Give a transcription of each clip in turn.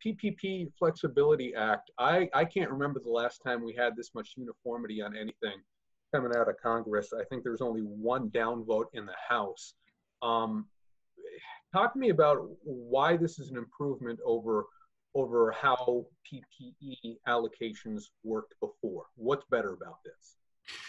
PPP Flexibility Act, I can't remember the last time we had this much uniformity on anything coming out of Congress. I think there's only one down vote in the House. Um, Talk to me about why this is an improvement over how PPE allocations worked before. What's better about this?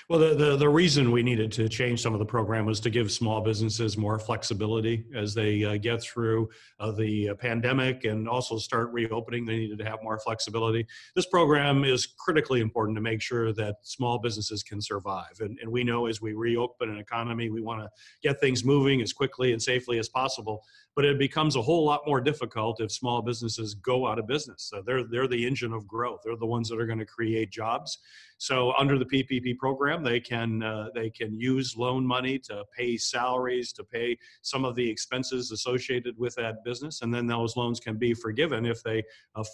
Well, the reason we needed to change some of the program was to give small businesses more flexibility as they get through the pandemic and also start reopening. They needed to have more flexibility. This program is critically important to make sure that small businesses can survive. And we know as we reopen an economy, we want to get things moving as quickly and safely as possible. But it becomes a whole lot more difficult if small businesses go out of business. So they're the engine of growth. They're the ones that are going to create jobs. So under the PPP program, they can use loan money to pay salaries, to pay some of the expenses associated with that business, and then those loans can be forgiven if they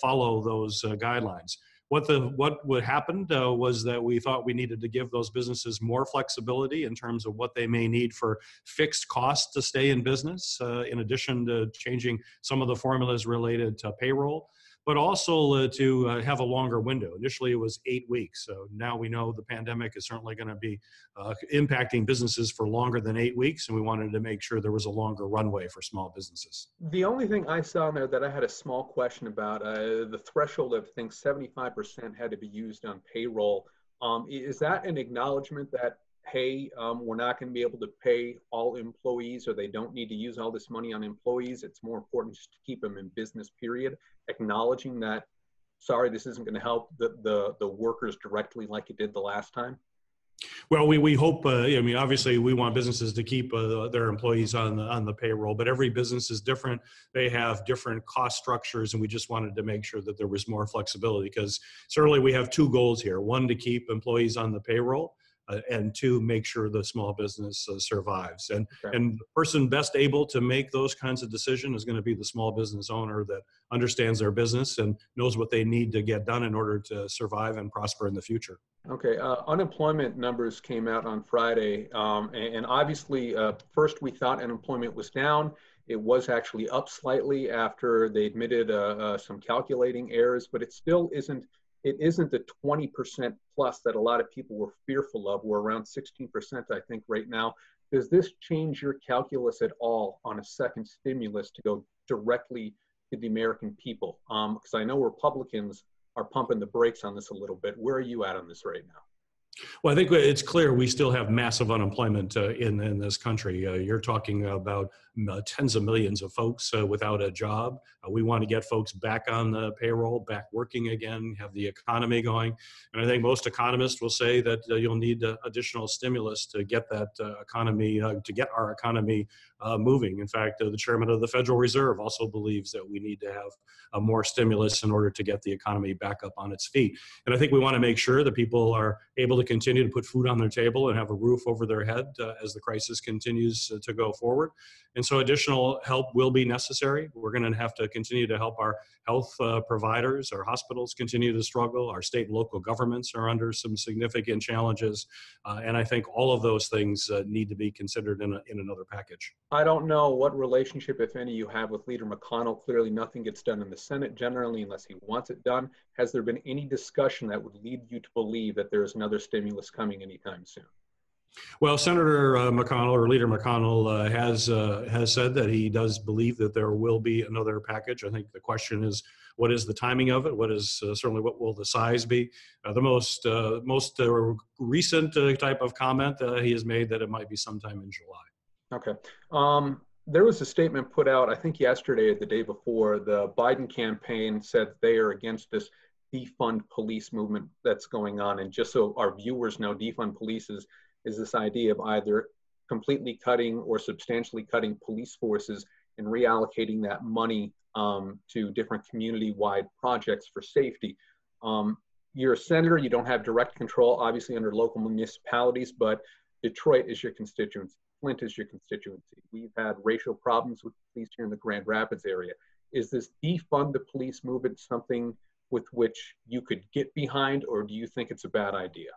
follow those guidelines. What happened was that we thought we needed to give those businesses more flexibility in terms of what they may need for fixed costs to stay in business, in addition to changing some of the formulas related to payroll, but also to have a longer window. Initially, it was 8 weeks. So now we know the pandemic is certainly going to be impacting businesses for longer than 8 weeks, and we wanted to make sure there was a longer runway for small businesses. The only thing I saw in there that I had a small question about, the threshold of, I think, 75% had to be used on payroll. Is that an acknowledgement that, hey, we're not going to be able to pay all employees, or they don't need to use all this money on employees? It's more important just to keep them in business, period. Acknowledging that, sorry, this isn't going to help the workers directly like it did the last time? Well, we hope, I mean, obviously we want businesses to keep their employees on the payroll, but every business is different. They have different cost structures, and we just wanted to make sure that there was more flexibility, because certainly we have two goals here. One, to keep employees on the payroll, and two, make sure the small business survives. And the person best able to make those kinds of decisions is going to be the small business owner that understands their business and knows what they need to get done in order to survive and prosper in the future. Okay, unemployment numbers came out on Friday, and obviously, first we thought unemployment was down. It was actually up slightly after they admitted some calculating errors, but it still isn't. It isn't the 20% plus that a lot of people were fearful of. We're around 16%, I think, right now. Does this change your calculus at all on a second stimulus to go directly to the American people? Because I know Republicans are pumping the brakes on this a little bit. Where are you at on this right now? Well, I think it's clear we still have massive unemployment in this country. You're talking about tens of millions of folks without a job. We want to get folks back on the payroll, back working again, have the economy going. And I think most economists will say that you'll need additional stimulus to get that economy, to get our economy moving. In fact, the chairman of the Federal Reserve also believes that we need to have more stimulus in order to get the economy back up on its feet. And I think we want to make sure that people are able to continue to put food on their table and have a roof over their head as the crisis continues to go forward. And so additional help will be necessary. We're going to have to continue to help our health providers. Our hospitals continue to struggle. Our state and local governments are under some significant challenges. And I think all of those things need to be considered in another package. I don't know what relationship, if any, you have with Leader McConnell. Clearly nothing gets done in the Senate generally unless he wants it done. Has there been any discussion that would lead you to believe that there is another stimulus coming anytime soon? Well, Senator McConnell, or Leader McConnell, has said that he does believe that there will be another package. I think the question is, what is the timing of it? What is certainly what will the size be? The most recent type of comment he has made that it might be sometime in July. Okay. There was a statement put out, I think yesterday or the day before. The Biden campaign said they are against this defund police movement that's going on. And just so our viewers know, defund police is this idea of either completely cutting or substantially cutting police forces and reallocating that money to different community-wide projects for safety. You're a senator, you don't have direct control, obviously, under local municipalities, but Detroit is your constituency. Flint is your constituency. We've had racial problems with police here in the Grand Rapids area. Is this defund the police movement something with which you could get behind, or do you think it's a bad idea?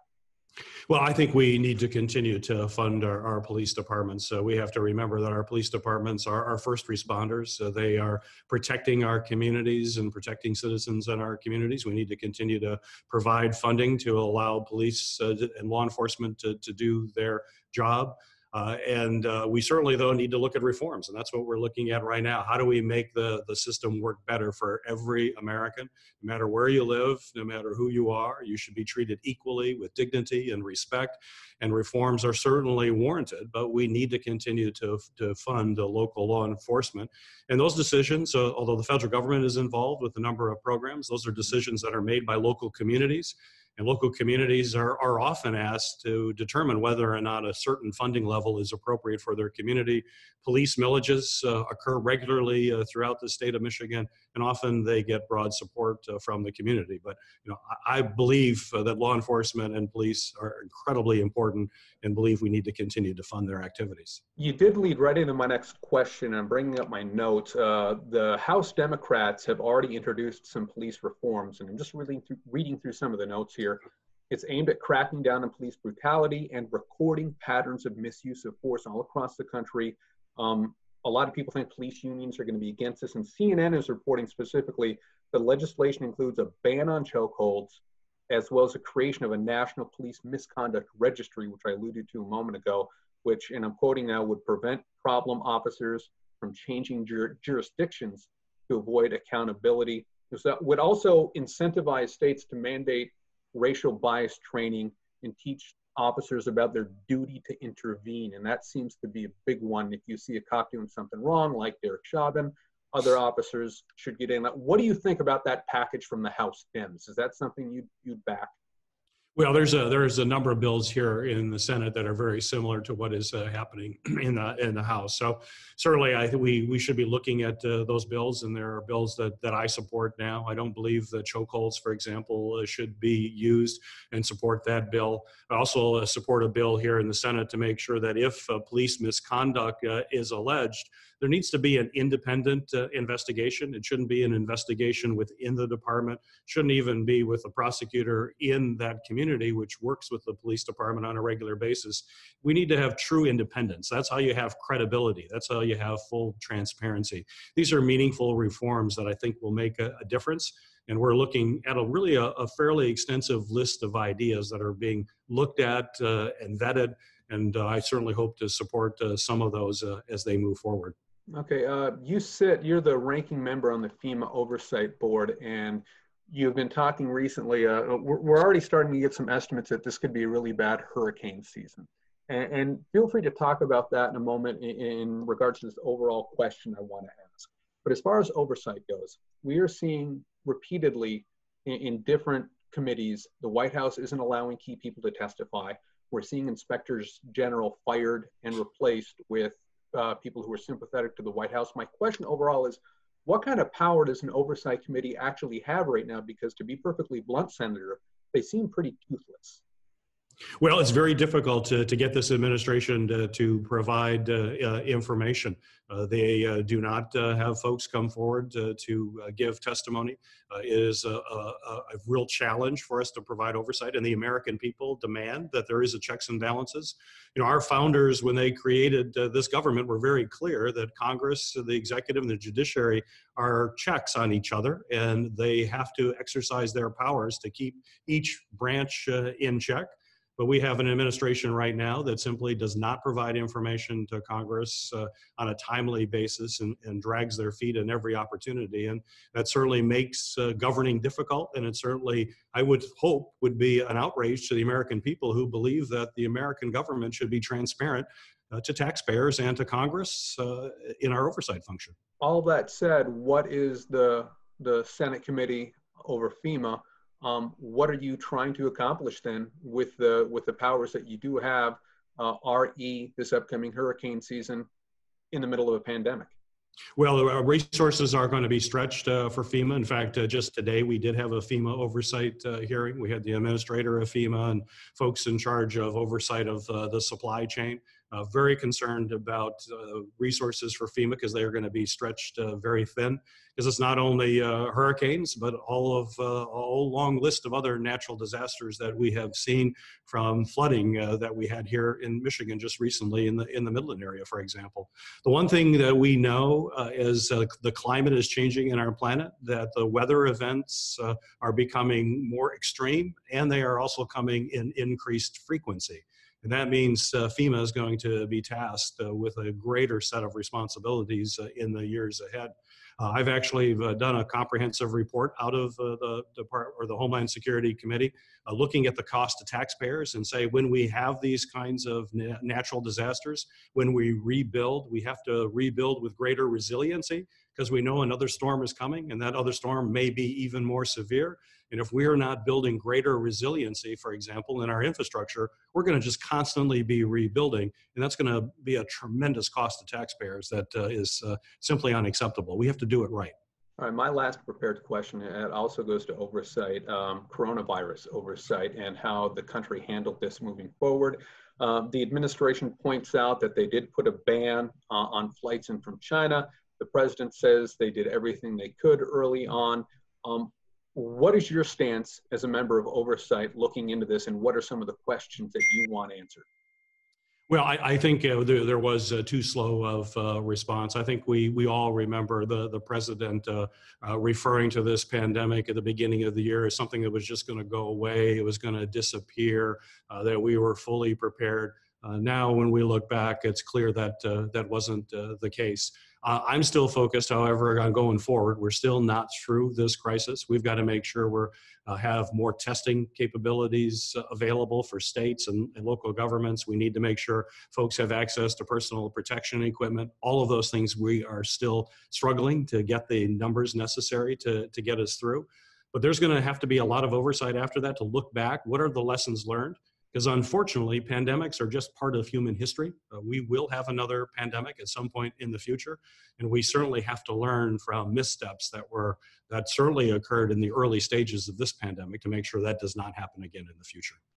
Well, I think we need to continue to fund our police departments. We have to remember that our police departments are our first responders. They are protecting our communities and protecting citizens in our communities. We need to continue to provide funding to allow police and law enforcement to do their job. We certainly, though, need to look at reforms, and that's what we're looking at right now. How do we make the system work better for every American? No matter where you live, no matter who you are, you should be treated equally with dignity and respect. And reforms are certainly warranted, but we need to continue to fund local law enforcement. And those decisions, although the federal government is involved with a number of programs, those are decisions that are made by local communities. And local communities are often asked to determine whether or not a certain funding level is appropriate for their community. Police millages occur regularly throughout the state of Michigan, and often they get broad support from the community. But I believe that law enforcement and police are incredibly important, and believe we need to continue to fund their activities. You did lead right into my next question. I'm bringing up my notes. The House Democrats have already introduced some police reforms, and I'm just reading through some of the notes here. It's aimed at cracking down on police brutality and recording patterns of misuse of force all across the country. A lot of people think police unions are going to be against this, and CNN is reporting specifically the legislation includes a ban on chokeholds, as well as the creation of a national police misconduct registry, which I alluded to a moment ago, which, and I'm quoting now, would prevent problem officers from changing jurisdictions to avoid accountability. That would also incentivize states to mandate racial bias training and teach officers about their duty to intervene. And that seems to be a big one. If you see a cop doing something wrong, like Derek Chauvin, other officers should get in. What do you think about that package from the House Dems? Is that something you'd back? Well, there's a number of bills here in the Senate that are very similar to what is happening in the House. So certainly, I think we should be looking at those bills, and there are bills that I support now. I don't believe that chokeholds, for example, should be used, and support that bill. I also support a bill here in the Senate to make sure that if police misconduct is alleged, there needs to be an independent investigation. It shouldn't be an investigation within the department. Shouldn't even be with a prosecutor in that community, which works with the police department on a regular basis. We need to have true independence. That's how you have credibility. That's how you have full transparency. These are meaningful reforms that I think will make a difference. And we're looking at a fairly extensive list of ideas that are being looked at and vetted. And I certainly hope to support some of those as they move forward. Okay, you're the ranking member on the FEMA Oversight Board, and you've been talking recently, we're already starting to get some estimates that this could be a really bad hurricane season. And feel free to talk about that in a moment in regards to this overall question I want to ask. But as far as oversight goes, we are seeing repeatedly in different committees, the White House isn't allowing key people to testify. We're seeing inspectors general fired and replaced with people who are sympathetic to the White House. My question overall is, what kind of power does an oversight committee actually have right now? Because to be perfectly blunt, Senator, they seem pretty toothless. Well, it's very difficult to get this administration to provide information. They do not have folks come forward to give testimony. It is a real challenge for us to provide oversight, and the American people demand that there is a checks and balances. Our founders, when they created this government, were very clear that Congress, the executive, and the judiciary are checks on each other, and they have to exercise their powers to keep each branch in check. But we have an administration right now that simply does not provide information to Congress on a timely basis and drags their feet in every opportunity. And that certainly makes governing difficult. And it certainly, I would hope, would be an outrage to the American people who believe that the American government should be transparent to taxpayers and to Congress in our oversight function. All that said, what is the Senate committee over FEMA? What are you trying to accomplish then with the powers that you do have, RE, this upcoming hurricane season in the middle of a pandemic? Well, the resources are going to be stretched for FEMA. In fact, just today we did have a FEMA oversight hearing. We had the administrator of FEMA and folks in charge of oversight of the supply chain. very concerned about resources for FEMA because they are going to be stretched very thin, because it's not only hurricanes, but a whole long list of other natural disasters that we have seen, from flooding that we had here in Michigan just recently in the Midland area, for example. The one thing that we know is the climate is changing in our planet, that the weather events are becoming more extreme, and they are also coming in increased frequency. And that means FEMA is going to be tasked with a greater set of responsibilities in the years ahead. I've actually done a comprehensive report out of the Homeland Security Committee, looking at the cost to taxpayers, and say, when we have these kinds of natural disasters, when we rebuild, we have to rebuild with greater resiliency, because we know another storm is coming, and that other storm may be even more severe. And if we are not building greater resiliency, for example, in our infrastructure, we're going to just constantly be rebuilding. And that's going to be a tremendous cost to taxpayers that is simply unacceptable. We have to do it right. All right, my last prepared question also goes to oversight, coronavirus oversight, and how the country handled this moving forward. The administration points out that they did put a ban on flights in from China. The president says they did everything they could early on. What is your stance as a member of oversight looking into this, and what are some of the questions that you want answered? Well, I think there was too slow of response. I think we all remember the president referring to this pandemic at the beginning of the year as something that was just going to go away. It was going to disappear, that we were fully prepared. Now, when we look back, it's clear that that wasn't the case. I'm still focused, however, on going forward. We're still not through this crisis. We've got to make sure we have more testing capabilities available for states and local governments. We need to make sure folks have access to personal protection equipment. All of those things, we are still struggling to get the numbers necessary to get us through. But there's going to have to be a lot of oversight after that to look back. What are the lessons learned? Because unfortunately, pandemics are just part of human history. We will have another pandemic at some point in the future, and we certainly have to learn from missteps that certainly occurred in the early stages of this pandemic to make sure that does not happen again in the future.